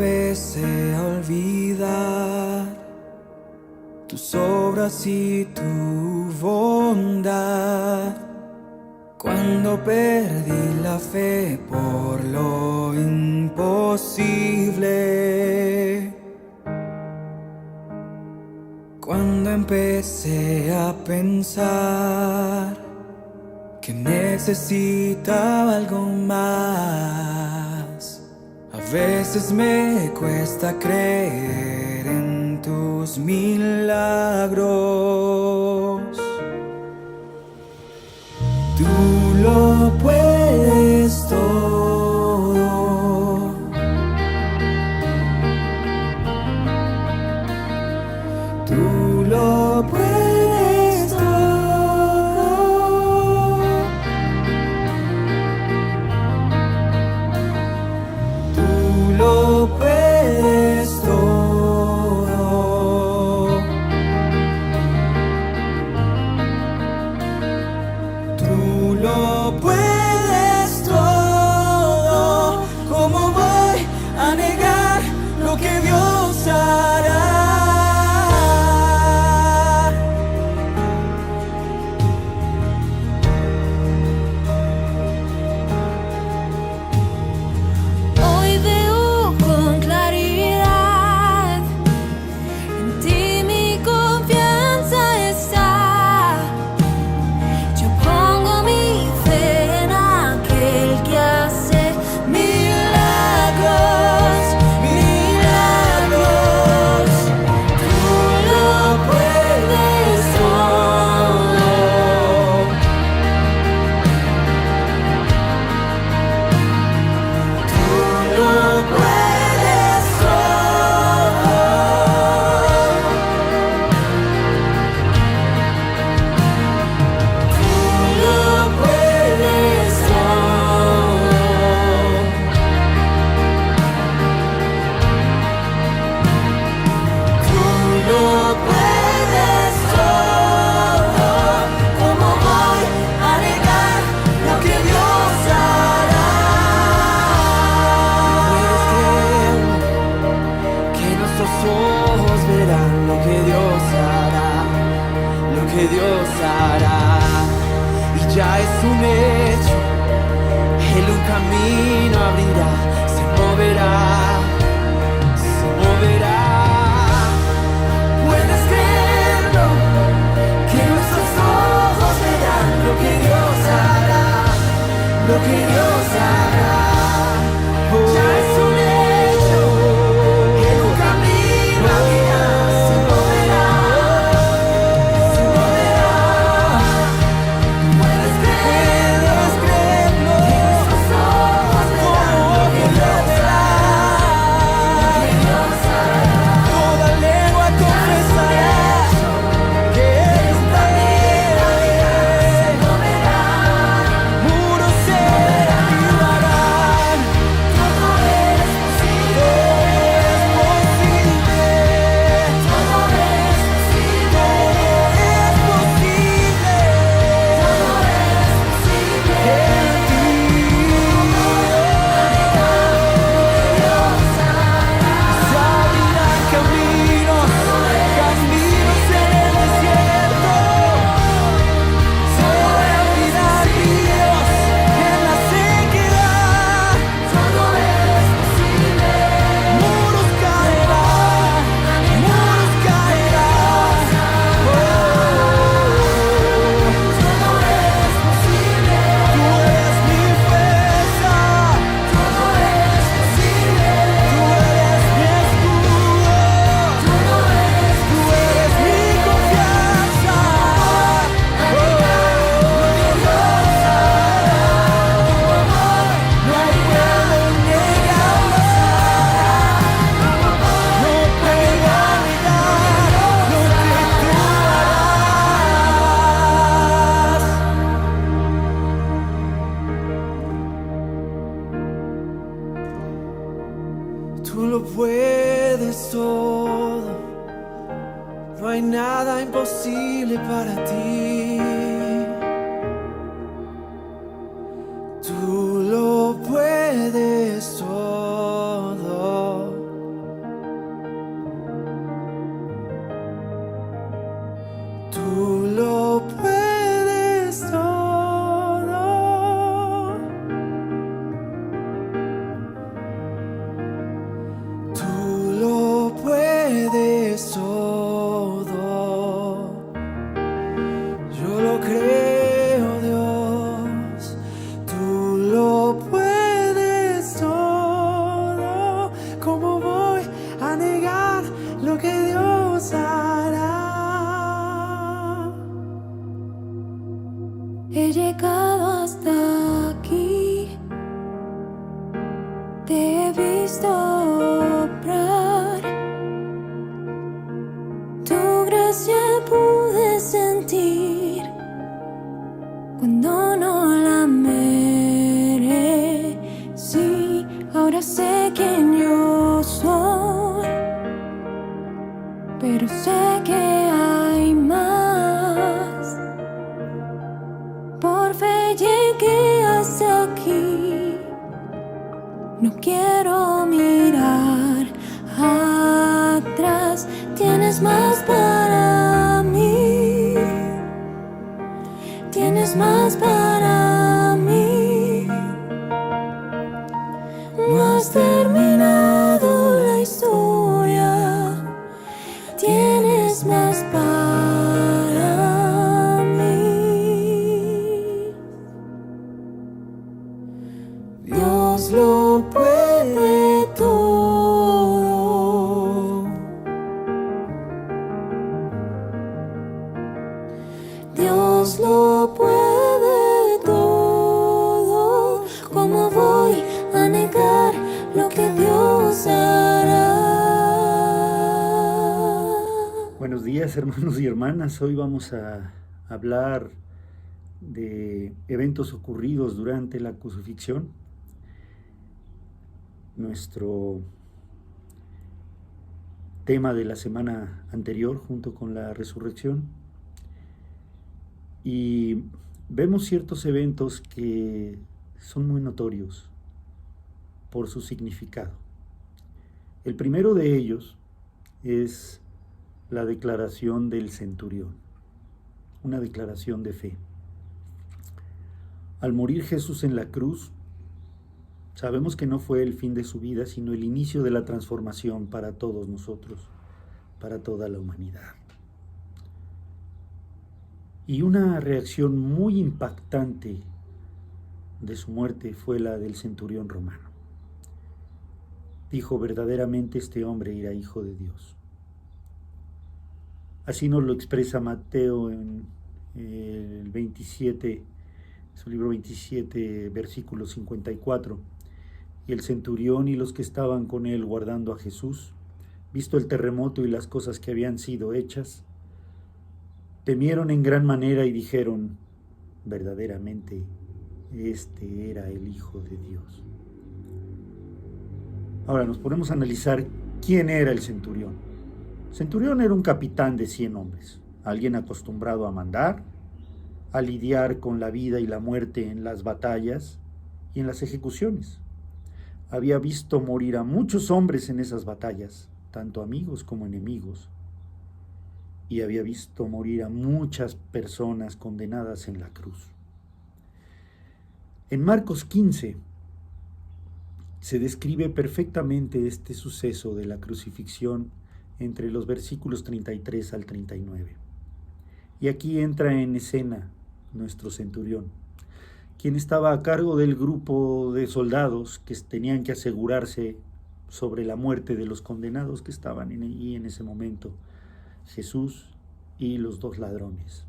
empecé a olvidar tus obras y tu bondad, cuando perdí la fe por lo imposible, cuando empecé a pensar que necesitaba algo más. A veces me cuesta creer en tus milagros. Tú lo puedes todo. Tú lo puedes todo. Tú lo puedes todo. Tú lo puedes todo. ¿Cómo voy a negar lo que Dios hará? Hoy veo con claridad, en ti mi confianza está. Yo pongo mi fe en aquel que hace milagros, milagros. Tú lo puedes todo. Tú lo puedes todo. Tú lo puedes todo. Tú lo puedes todo. ¿Cómo voy a negar lo que Dios hará? Puedes creer que nuestros ojos verán lo que Dios hará, lo que Dios hará. Y ya es un hecho, Él un camino abrirá, se moverá, se moverá. Puedes creerlo, que nuestros ojos verán lo que Dios hará, lo que Dios hará. Ya es un hecho, Él un camino abrirá, se moverá, se moverá. Puedes creerlo, que nuestros ojos verán lo que Dios hará, lo que Dios hará. Toda lengua confesará que Él está bien, se moverá, muros se derribarán. Todo es posible, todo es posible, todo es posible, todo es posible, todo es posible. En ti Dios hará. Se abrirán caminos, caminos en el desierto. Se abrirán ríos en la sequedad. Todo es posible. Muros caerán, muros caerán. Todo es posible. Tú eres mi fuerza. Todo es posible. Tú eres mi escudo. Todo es posible. Tú eres mi confianza. No puedo negarlo. No puedo olvidar lo que tú harás. Tú lo puedes todo. No hay nada imposible para ti. Tú lo puedes todo. Tú lo puedes todo. Tú lo puedes todo. Yo lo creo, Dios. Tú lo puedes todo. ¿Cómo voy a negar lo que Dios hará? He llegado hasta aquí, te he visto obrar, tu gracia pude sentir cuando no la merecí. Ahora sé quién yo soy, pero sé que hay más. Por fe llegué hasta aquí, no quiero mirar atrás. Tienes más para mí, tienes más para mí. No has terminado la historia, tienes más para mí. Dios lo puede todo. Dios lo puede todo. ¿Cómo voy a negar lo que Dios hará? Buenos días, hermanos y hermanas. Hoy vamos a hablar de eventos ocurridos durante la crucifixión. Nuestro tema de la semana anterior, junto con la resurrección. Y vemos ciertos eventos que son muy notorios por su significado. El primero de ellos es la declaración del centurión, una declaración de fe. Al morir Jesús en la cruz, sabemos que no fue el fin de su vida, sino el inicio de la transformación para todos nosotros, para toda la humanidad. Y una reacción muy impactante de su muerte fue la del centurión romano. Dijo: verdaderamente este hombre era hijo de Dios. Así nos lo expresa Mateo en el 27, su libro 27, versículo 54. Y el centurión y los que estaban con él guardando a Jesús, visto el terremoto y las cosas que habían sido hechas, temieron en gran manera y dijeron: verdaderamente este era el Hijo de Dios. Ahora nos ponemos a analizar quién era el centurión. El centurión era un capitán de 100 hombres, alguien acostumbrado a mandar, a lidiar con la vida y la muerte en las batallas y en las ejecuciones. Había visto morir a muchos hombres en esas batallas, tanto amigos como enemigos, y había visto morir a muchas personas condenadas en la cruz. En Marcos 15 se describe perfectamente este suceso de la crucifixión entre los versículos 33 al 39. Y aquí entra en escena nuestro centurión, quien estaba a cargo del grupo de soldados que tenían que asegurarse sobre la muerte de los condenados que estaban allí en ese momento, Jesús y los 2 ladrones.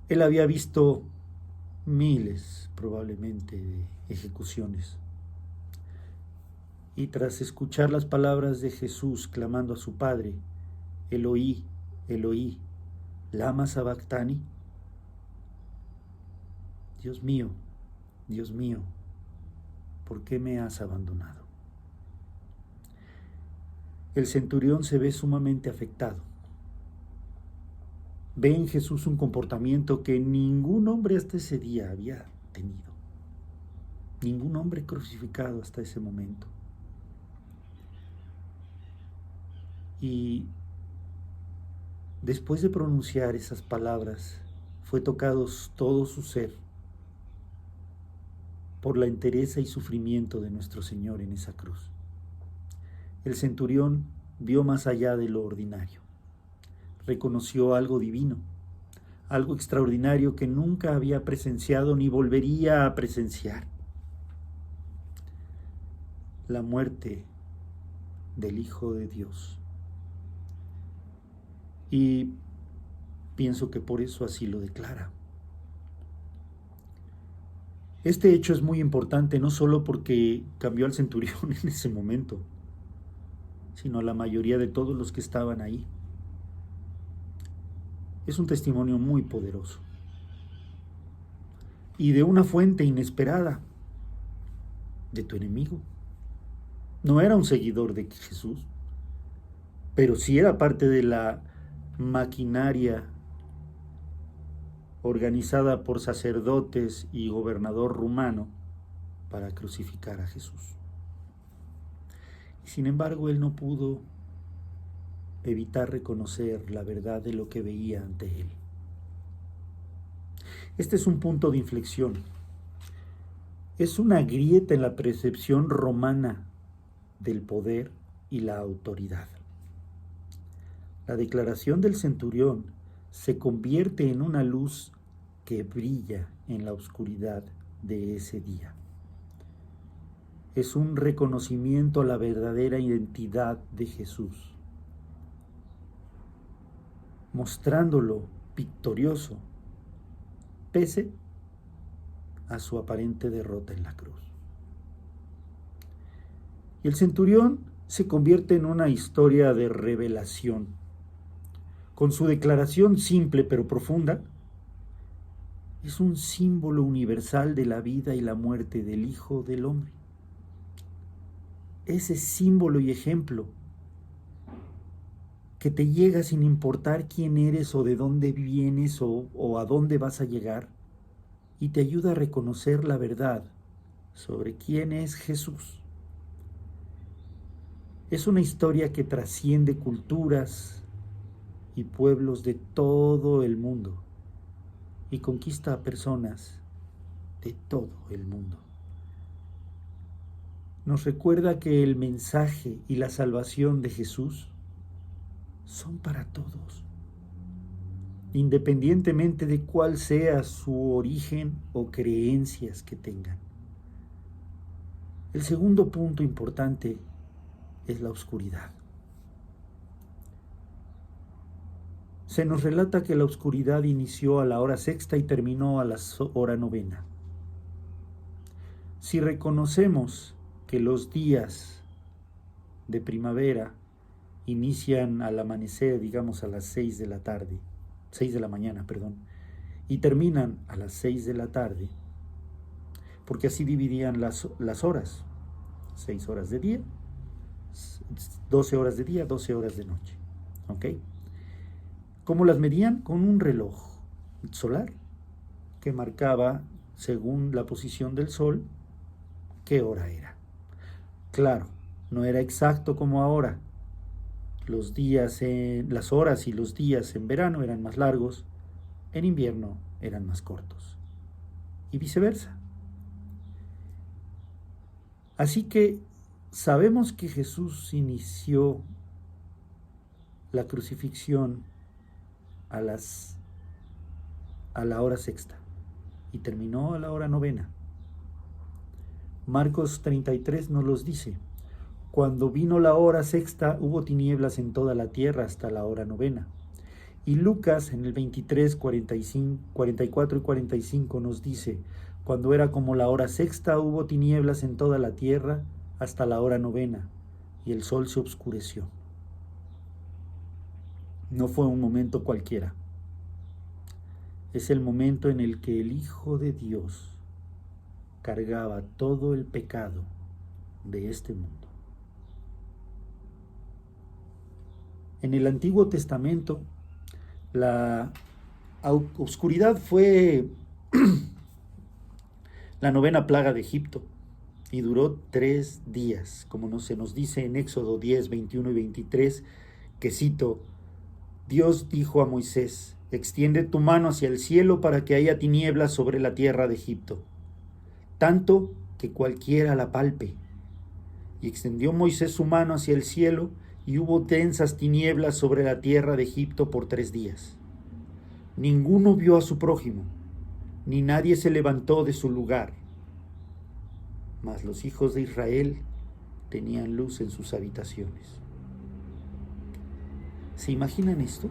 Él había visto miles, probablemente, de ejecuciones. Y tras escuchar las palabras de Jesús clamando a su Padre: Eloí, Eloí, lama sabactani, Dios mío, ¿por qué me has abandonado? El centurión se ve sumamente afectado. Ve en Jesús un comportamiento que ningún hombre hasta ese día había tenido. Ningún hombre crucificado hasta ese momento. Y después de pronunciar esas palabras, fue tocado todo su ser por la entereza y sufrimiento de nuestro Señor en esa cruz. El centurión vio más allá de lo ordinario, reconoció algo divino, algo extraordinario que nunca había presenciado ni volvería a presenciar: la muerte del Hijo de Dios. Y pienso que por eso así lo declara. Este hecho es muy importante, no solo porque cambió al centurión en ese momento, sino a la mayoría de todos los que estaban ahí. Es un testimonio muy poderoso y de una fuente inesperada, de tu enemigo. No era un seguidor de Jesús, pero sí era parte de la maquinaria organizada por sacerdotes y gobernador rumano para crucificar a Jesús. Y sin embargo, él no pudo evitar reconocer la verdad de lo que veía ante él. Este es un punto de inflexión. Es una grieta en la percepción romana del poder y la autoridad. La declaración del centurión se convierte en una luz que brilla en la oscuridad de ese día. Es un reconocimiento a la verdadera identidad de Jesús, mostrándolo victorioso, pese a su aparente derrota en la cruz. Y el centurión se convierte en una historia de revelación. Con su declaración simple pero profunda, es un símbolo universal de la vida y la muerte del Hijo del Hombre. Ese símbolo y ejemplo que te llega sin importar quién eres o de dónde vienes o a dónde vas a llegar, y te ayuda a reconocer la verdad sobre quién es Jesús. Es una historia que trasciende culturas y pueblos de todo el mundo y conquista a personas de todo el mundo. Nos recuerda que el mensaje y la salvación de Jesús son para todos, independientemente de cuál sea su origen o creencias que tengan. El segundo punto importante es la oscuridad. Se nos relata que la oscuridad inició a la hora sexta y terminó a la hora novena. Si reconocemos que los días de primavera inician al amanecer, digamos a las 6 de la mañana, y terminan a las 6 de la tarde, porque así dividían las horas: 6 horas de día, 12 horas de día, 12 horas de noche. ¿Ok? ¿Cómo las medían? Con un reloj solar que marcaba, según la posición del sol, qué hora era. Claro, no era exacto como ahora. Las horas y los días en verano eran más largos, en invierno eran más cortos, y viceversa. Así que sabemos que Jesús inició la crucifixión a la hora sexta y terminó a la hora novena. Marcos 33 nos los dice: cuando vino la hora sexta, hubo tinieblas en toda la tierra hasta la hora novena. Y Lucas en el 23, 44 y 45 nos dice: cuando era como la hora sexta, hubo tinieblas en toda la tierra hasta la hora novena, y el sol se oscureció. No fue un momento cualquiera. Es el momento en el que el Hijo de Dios cargaba todo el pecado de este mundo. En el Antiguo Testamento, la oscuridad fue la novena plaga de Egipto y duró 3 días, como se nos dice en Éxodo 10, 21 y 23, que cito: Dios dijo a Moisés: extiende tu mano hacia el cielo para que haya tinieblas sobre la tierra de Egipto, tanto que cualquiera la palpe. Y extendió Moisés su mano hacia el cielo, y hubo densas tinieblas sobre la tierra de Egipto por 3 días. Ninguno vio a su prójimo, ni nadie se levantó de su lugar. Mas los hijos de Israel tenían luz en sus habitaciones. ¿Se imaginan esto?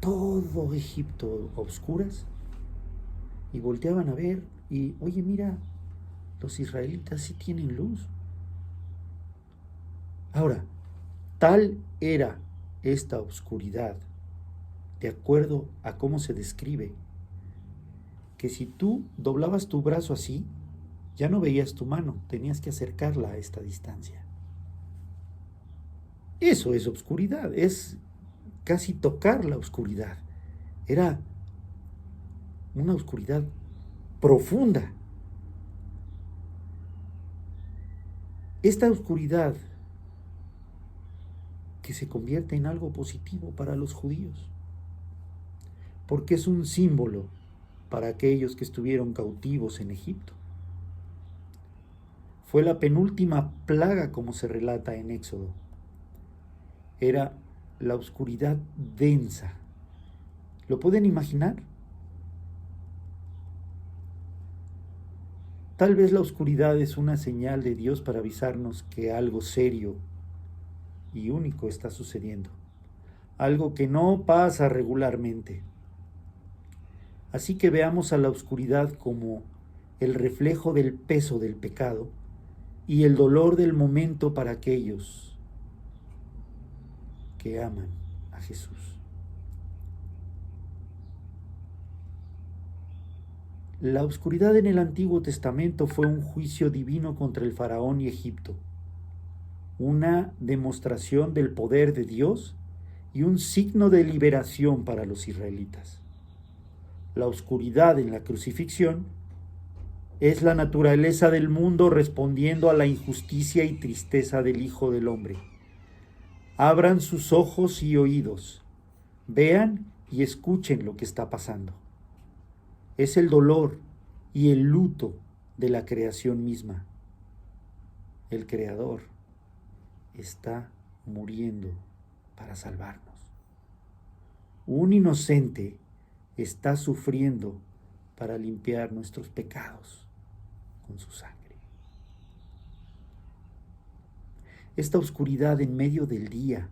Todo Egipto a oscuras, y volteaban a ver y, oye, mira, los israelitas sí tienen luz. Ahora, tal era esta oscuridad, de acuerdo a cómo se describe, que si tú doblabas tu brazo así, ya no veías tu mano, tenías que acercarla a esta distancia. Eso es oscuridad, es casi tocar la oscuridad. Era una oscuridad profunda. Esta oscuridad que se convierte en algo positivo para los judíos, porque es un símbolo para aquellos que estuvieron cautivos en Egipto. Fue la penúltima plaga, como se relata en Éxodo. Era la oscuridad densa. ¿Lo pueden imaginar? Tal vez la oscuridad es una señal de Dios para avisarnos que algo serio y único está sucediendo, algo que no pasa regularmente. Así que veamos a la oscuridad como el reflejo del peso del pecado y el dolor del momento para aquellos que aman a Jesús. La oscuridad en el Antiguo Testamento fue un juicio divino contra el faraón y Egipto, una demostración del poder de Dios y un signo de liberación para los israelitas. La oscuridad en la crucifixión es la naturaleza del mundo respondiendo a la injusticia y tristeza del Hijo del Hombre. Abran sus ojos y oídos, vean y escuchen lo que está pasando. Es el dolor y el luto de la creación misma. El Creador está muriendo para salvarnos. Un inocente está sufriendo para limpiar nuestros pecados con su sangre. Esta oscuridad en medio del día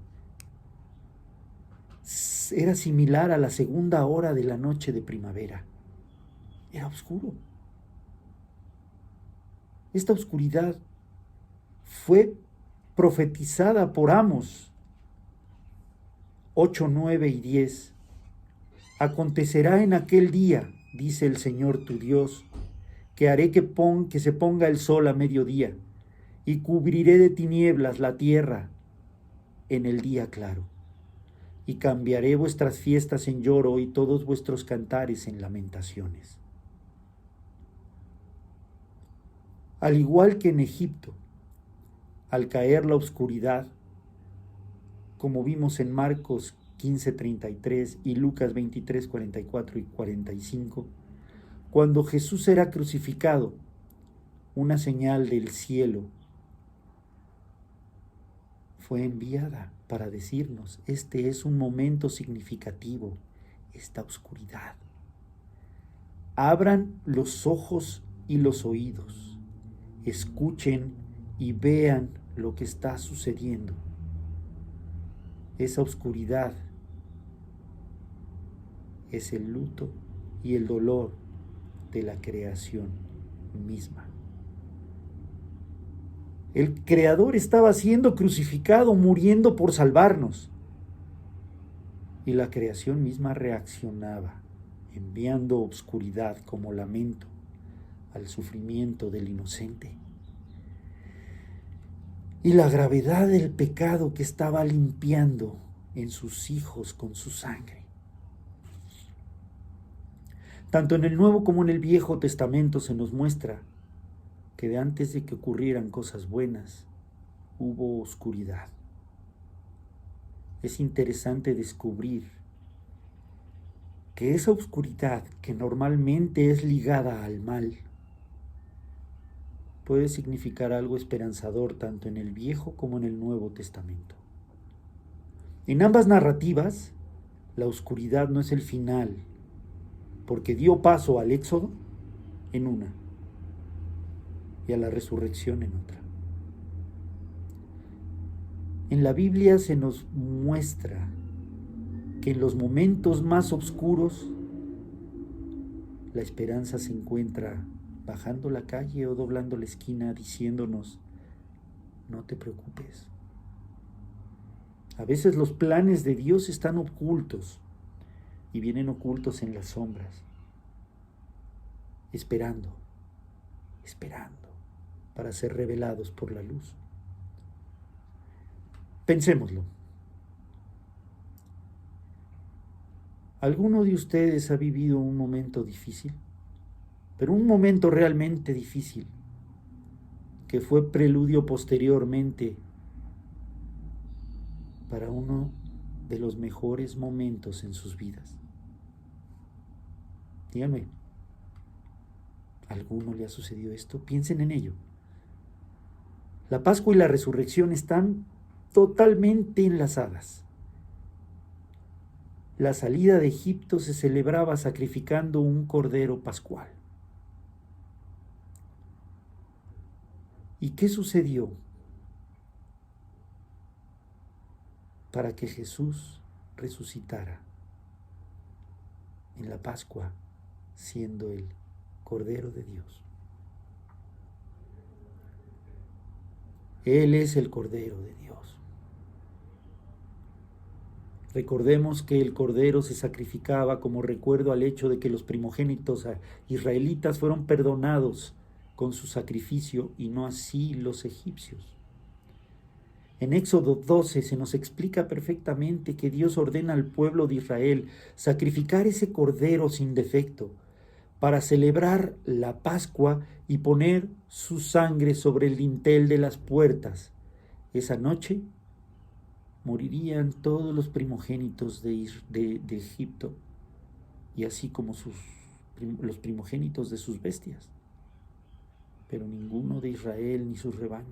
era similar a la segunda hora de la noche de primavera. Era oscuro. Esta oscuridad fue profetizada por Amos 8, 9 y 10. Acontecerá en aquel día, dice el Señor tu Dios, que haré que se ponga el sol a mediodía, y cubriré de tinieblas la tierra en el día claro, y cambiaré vuestras fiestas en lloro y todos vuestros cantares en lamentaciones. Al igual que en Egipto, al caer la oscuridad, como vimos en Marcos 15:33 y Lucas 23:44 y 45, cuando Jesús era crucificado, una señal del cielo fue enviada para decirnos: este es un momento significativo, esta oscuridad. Abran los ojos y los oídos, escuchen y vean lo que está sucediendo. Esa oscuridad es el luto y el dolor de la creación misma. El Creador estaba siendo crucificado, muriendo por salvarnos. Y la creación misma reaccionaba, enviando oscuridad como lamento al sufrimiento del inocente. Y la gravedad del pecado que estaba limpiando en sus hijos con su sangre. Tanto en el Nuevo como en el Viejo Testamento se nos muestra que de antes de que ocurrieran cosas buenas, hubo oscuridad. es interesante descubrir que esa oscuridad que normalmente es ligada al mal puede significar algo esperanzador tanto en el Viejo como en el Nuevo Testamento. En ambas narrativas, la oscuridad no es el final, porque dio paso al éxodo en una y a la resurrección en otra. En la Biblia se nos muestra que en los momentos más oscuros la esperanza se encuentra bajando la calle o doblando la esquina diciéndonos: no te preocupes. A veces los planes de Dios están ocultos y vienen ocultos en las sombras, esperando para ser revelados por la luz. Pensémoslo. ¿Alguno de ustedes ha vivido un momento difícil? Pero un momento realmente difícil, que fue preludio posteriormente para uno de los mejores momentos en sus vidas. Díganme, ¿a alguno le ha sucedido esto? Piensen en ello. La Pascua y la resurrección están totalmente enlazadas. La salida de Egipto se celebraba sacrificando un cordero pascual. ¿Y qué sucedió para que Jesús resucitara en la Pascua siendo el Cordero de Dios? Él es el Cordero de Dios. Recordemos que el Cordero se sacrificaba como recuerdo al hecho de que los primogénitos israelitas fueron perdonados con su sacrificio y no así los egipcios. En Éxodo 12 se nos explica perfectamente que Dios ordena al pueblo de Israel sacrificar ese cordero sin defecto para celebrar la Pascua y poner su sangre sobre el dintel de las puertas. Esa noche morirían todos los primogénitos de Egipto, y así como los primogénitos de sus bestias, pero ninguno de Israel ni sus rebaños.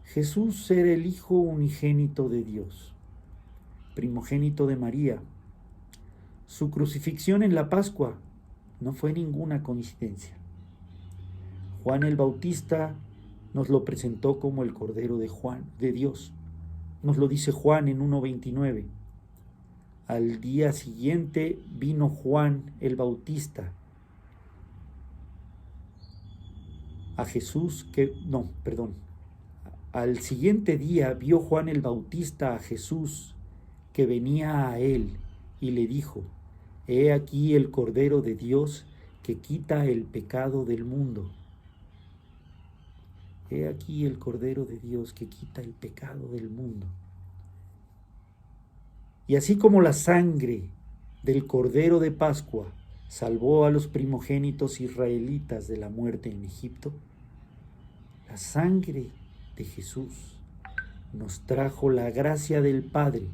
Jesús era el Hijo unigénito de Dios, primogénito de María. Su crucifixión en la Pascua no fue ninguna coincidencia. Juan el Bautista nos lo presentó como el Cordero de Dios. Nos lo dice Juan en 1:29. Al día siguiente vino Juan el Bautista a Jesús Al siguiente día vio Juan el Bautista a Jesús que venía a él y le dijo: He aquí el Cordero de Dios que quita el pecado del mundo. He aquí el Cordero de Dios que quita el pecado del mundo. Y así como la sangre del Cordero de Pascua salvó a los primogénitos israelitas de la muerte en Egipto, la sangre de Jesús nos trajo la gracia del Padre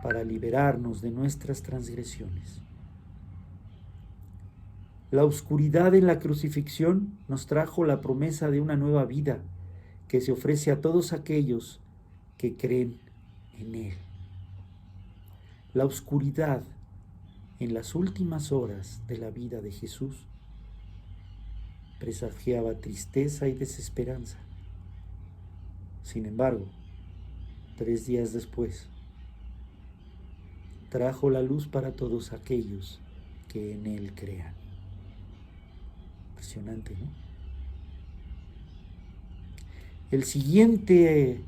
para liberarnos de nuestras transgresiones. La oscuridad en la crucifixión nos trajo la promesa de una nueva vida que se ofrece a todos aquellos que creen en Él. La oscuridad en las últimas horas de la vida de Jesús presagiaba tristeza y desesperanza. Sin embargo, 3 días después, trajo la luz para todos aquellos que en Él crean. Impresionante, ¿no? El siguiente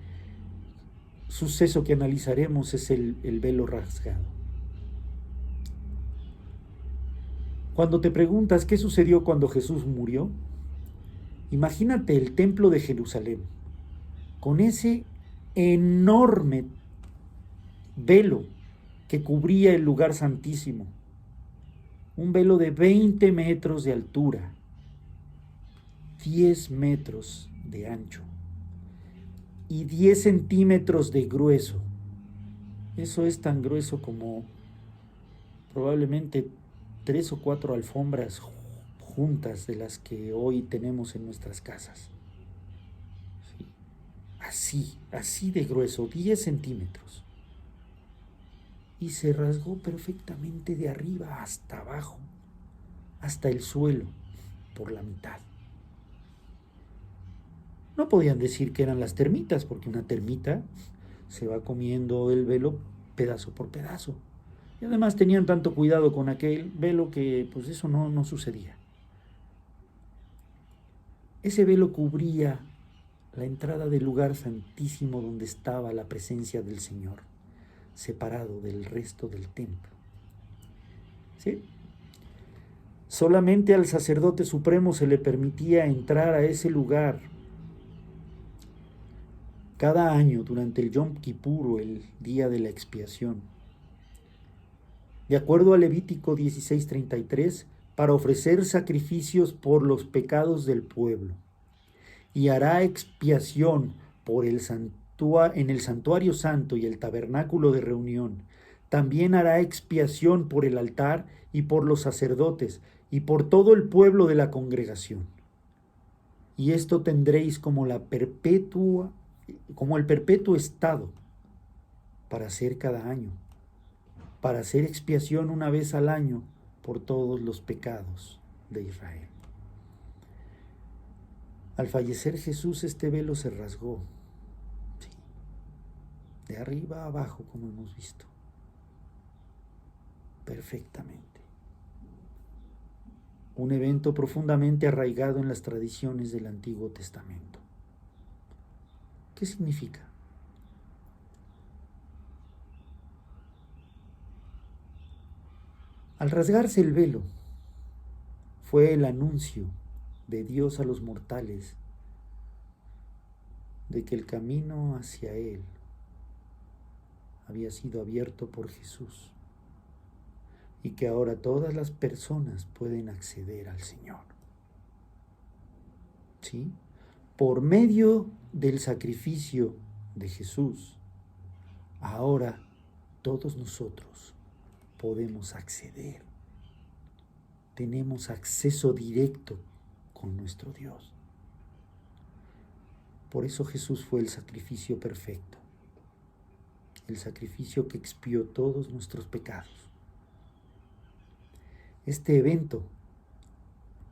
suceso que analizaremos es el velo rasgado. Cuando te preguntas qué sucedió cuando Jesús murió, imagínate el templo de Jerusalén con ese enorme velo que cubría el lugar santísimo, un velo de 20 metros de altura, 10 metros de ancho. y 10 centímetros de grueso. Eso es tan grueso como probablemente 3 o 4 alfombras juntas de las que hoy tenemos en nuestras casas. ¿Sí? Así de grueso, 10 centímetros. Y se rasgó perfectamente de arriba hasta abajo, hasta el suelo, por la mitad. No podían decir que eran las termitas, porque una termita se va comiendo el velo pedazo por pedazo. Y además tenían tanto cuidado con aquel velo que pues eso no sucedía. Ese velo cubría la entrada del lugar santísimo donde estaba la presencia del Señor, separado del resto del templo. ¿Sí? Solamente al sacerdote supremo se le permitía entrar a ese lugar cada año durante el Yom Kippur o el día de la expiación. De acuerdo a Levítico 16:33, para ofrecer sacrificios por los pecados del pueblo, y hará expiación por en el santuario santo y el tabernáculo de reunión. También hará expiación por el altar y por los sacerdotes y por todo el pueblo de la congregación. Y esto tendréis como el perpetuo estado para hacer cada año, para hacer expiación una vez al año por todos los pecados de Israel. Al fallecer Jesús, este velo se rasgó, sí, de arriba a abajo, como hemos visto, perfectamente. Un evento profundamente arraigado en las tradiciones del Antiguo Testamento. ¿Qué significa? Al rasgarse el velo, fue el anuncio de Dios a los mortales de que el camino hacia Él había sido abierto por Jesús y que ahora todas las personas pueden acceder al Señor. ¿Sí? Por medio del sacrificio de Jesús, ahora todos nosotros podemos acceder. Tenemos acceso directo con nuestro Dios. Por eso Jesús fue el sacrificio perfecto, el sacrificio que expió todos nuestros pecados. Este evento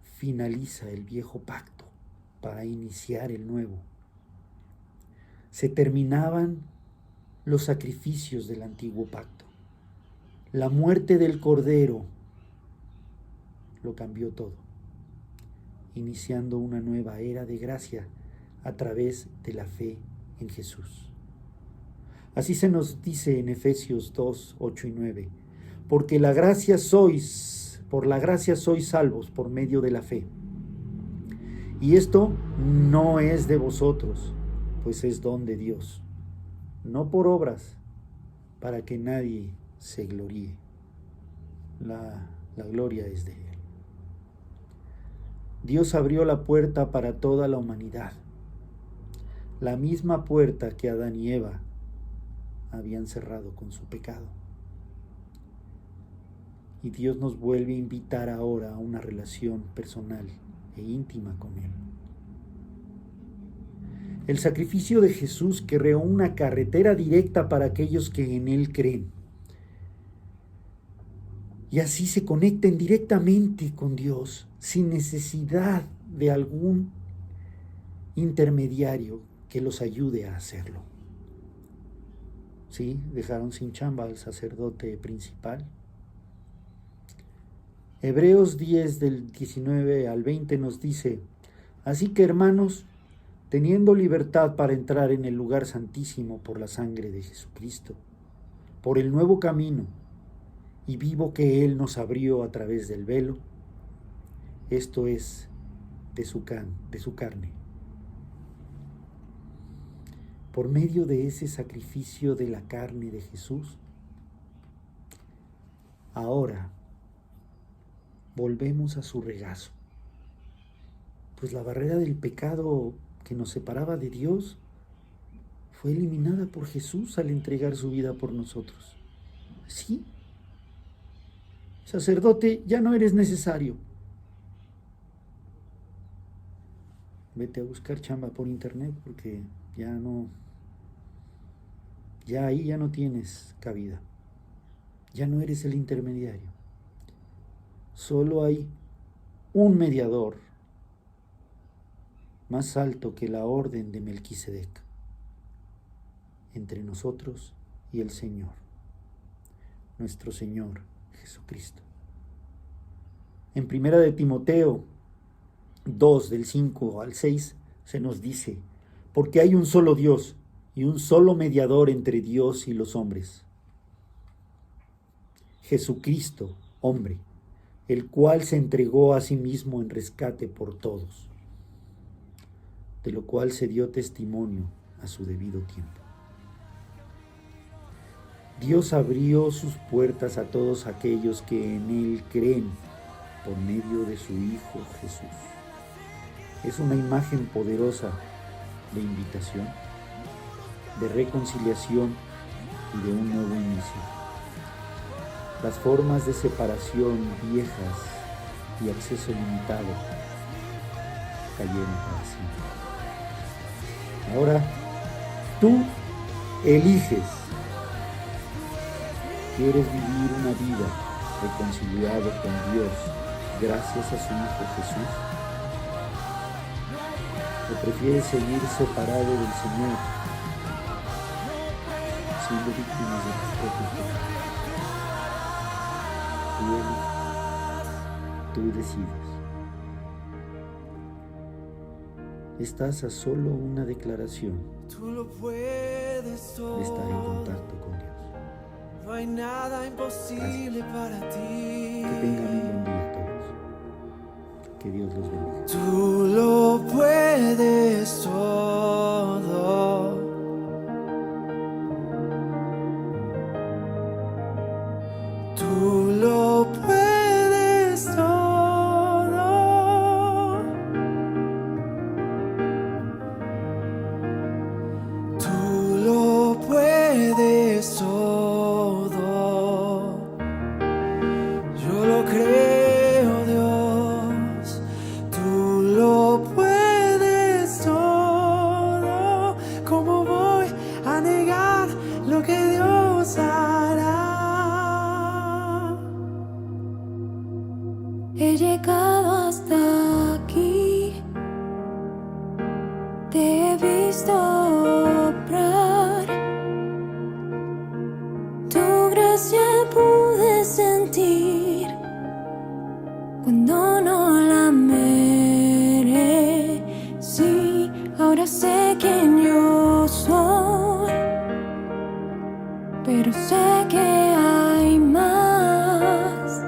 finaliza el viejo pacto para iniciar el nuevo. Se terminaban los sacrificios del antiguo pacto. La muerte del Cordero lo cambió todo, iniciando una nueva era de gracia a través de la fe en Jesús. Así se nos dice en Efesios 2, 8 y 9, porque por la gracia sois salvos por medio de la fe. Y esto no es de vosotros, pues es don de Dios, no por obras, para que nadie se gloríe. La gloria es de Él. Dios abrió la puerta para toda la humanidad, la misma puerta que Adán y Eva habían cerrado con su pecado. Y Dios nos vuelve a invitar ahora a una relación personal e íntima con Él. El sacrificio de Jesús creó una carretera directa para aquellos que en Él creen. Y así se conecten directamente con Dios, sin necesidad de algún intermediario que los ayude a hacerlo. Sí, dejaron sin chamba al sacerdote principal. Hebreos 10 del 19 al 20 nos dice: así que, hermanos, teniendo libertad para entrar en el lugar santísimo por la sangre de Jesucristo, por el nuevo camino y vivo que Él nos abrió a través del velo, esto es, de su carne. Por medio de ese sacrificio de la carne de Jesús, ahora volvemos a su regazo, pues la barrera del pecado que nos separaba de Dios fue eliminada por Jesús al entregar su vida por nosotros. Sí, sacerdote, ya no eres necesario. Vete a buscar chamba por internet porque ya ahí ya no tienes cabida. Ya no eres el intermediario. Solo hay un mediador más alto que la orden de Melquisedec entre nosotros y el Señor, nuestro Señor Jesucristo. En 1 de Timoteo 2, del 5 al 6, se nos dice: porque hay un solo Dios y un solo mediador entre Dios y los hombres, Jesucristo, hombre, el cual se entregó a sí mismo en rescate por todos, de lo cual se dio testimonio a su debido tiempo. Dios abrió sus puertas a todos aquellos que en Él creen por medio de su Hijo Jesús. Es una imagen poderosa de invitación, de reconciliación y de un nuevo inicio. Las formas de separación viejas y acceso limitado cayeron para siempre. Ahora tú eliges. ¿Quieres vivir una vida reconciliado con Dios gracias a su Hijo Jesús? ¿O prefieres seguir separado del Señor, siendo víctimas de tus propios pecados? Tú decides. Estás a solo una declaración de estar en contacto con Dios. No hay nada imposible para ti. Que tengan un buen día todos. Que Dios los bendiga. Tú lo puedes todo. Tú lo puedes todo. Tú lo puedes todo. Yo lo creo, Dios. Tú lo puedes todo. ¿Cómo voy a negar lo que Dios hará? He llegado hasta aquí, te he visto obrar, tu gracia pude sentir cuando no la merecí. Ahora sé quién yo soy, pero sé que hay más.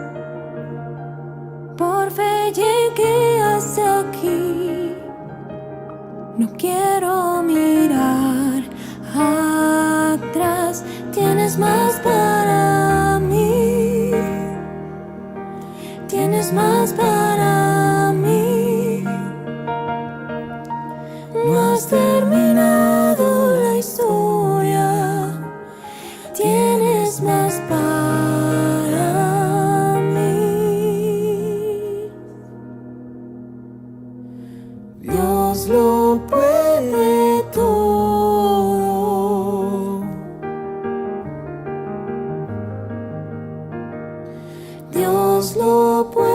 Por fe llegué hasta aquí, no quiero mirar atrás. Tienes más para mí, tienes más para mí. No has terminado la historia, tienes más para mí. Dios lo puede todo. Dios lo puede.